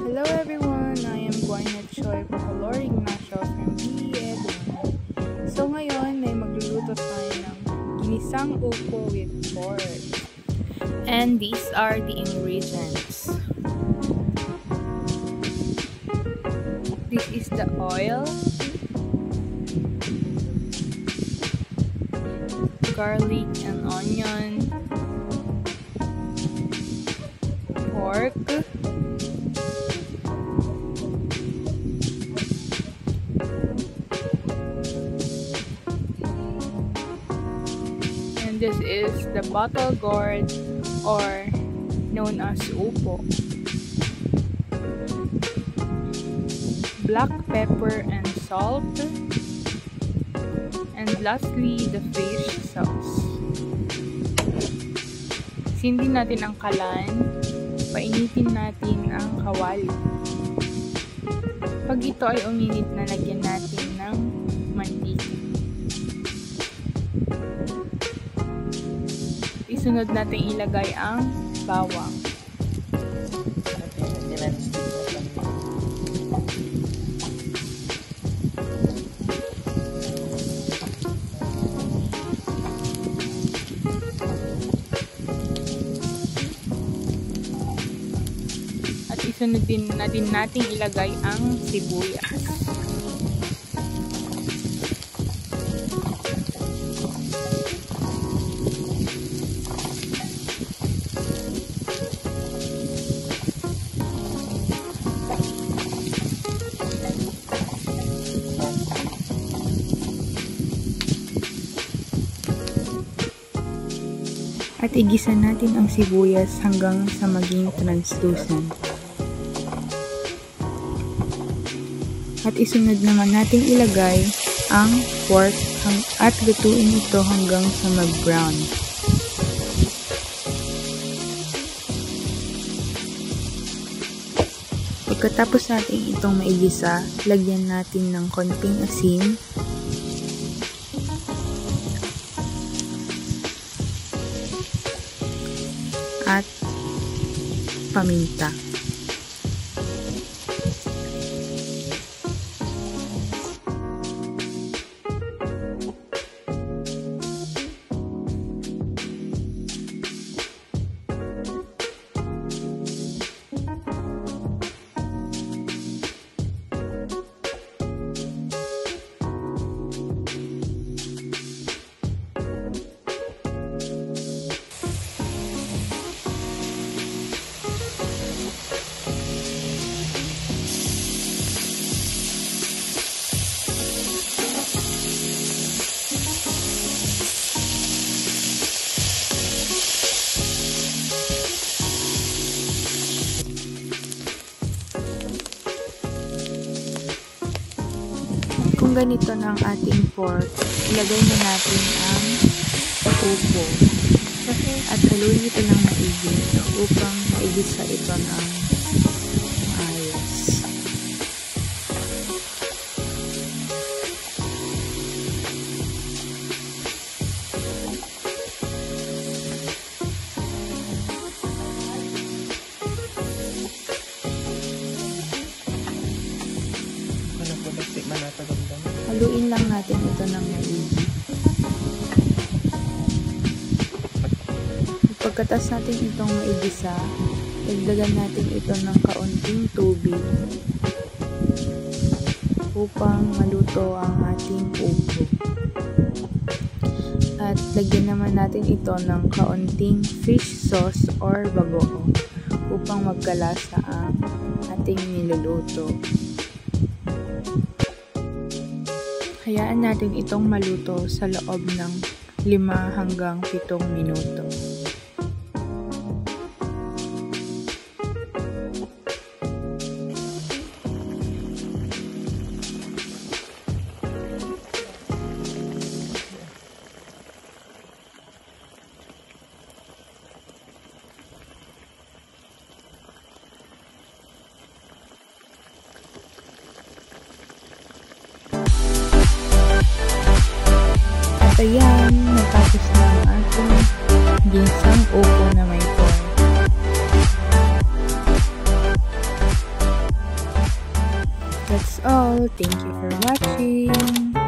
Hello everyone, I am Gwyneth Choi, Bacolor Ignacio from BE Ed 1. So ngayon, may magluluto tayo ng ginisang upo with pork. And these are the ingredients. This is the oil, garlic and onion, pork, and this is the bottle gourd or known as upo, black pepper and salt, and lastly the fish sauce. Sindin natin ang kalan, painitin natin ang kawali. Pag ito ay uminit na, lagyan natin ng mantika. Isunod natin ilagay ang bawang. At isunod din natin ilagay ang sibuyas. At igisa natin ang sibuyas hanggang sa maging translucent. At isunod naman natin ilagay ang pork at lutuin ito hanggang sa mag-brown. Pagkatapos natin itong maigisa, lagyan natin ng konting asin, at paminta. Kung ganito na ang ating pork, ilagay na natin ang upo at haluin ito ng maigi upang maigisa ito ng maayos. Haluin lang natin ito ng maigi. Pagkatas natin itong maigisa, dagdagan natin ito ng kaunting tubig upang maluto ang ating upo. At lagyan naman natin ito ng kaunting fish sauce or bagoong upang magkalasa ang ating niluluto. Hayaan natin itong maluto sa loob ng 5 hanggang 7 minuto. At ayan, natapos na ang ating ginsang upo na may pork. That's all. Thank you for watching.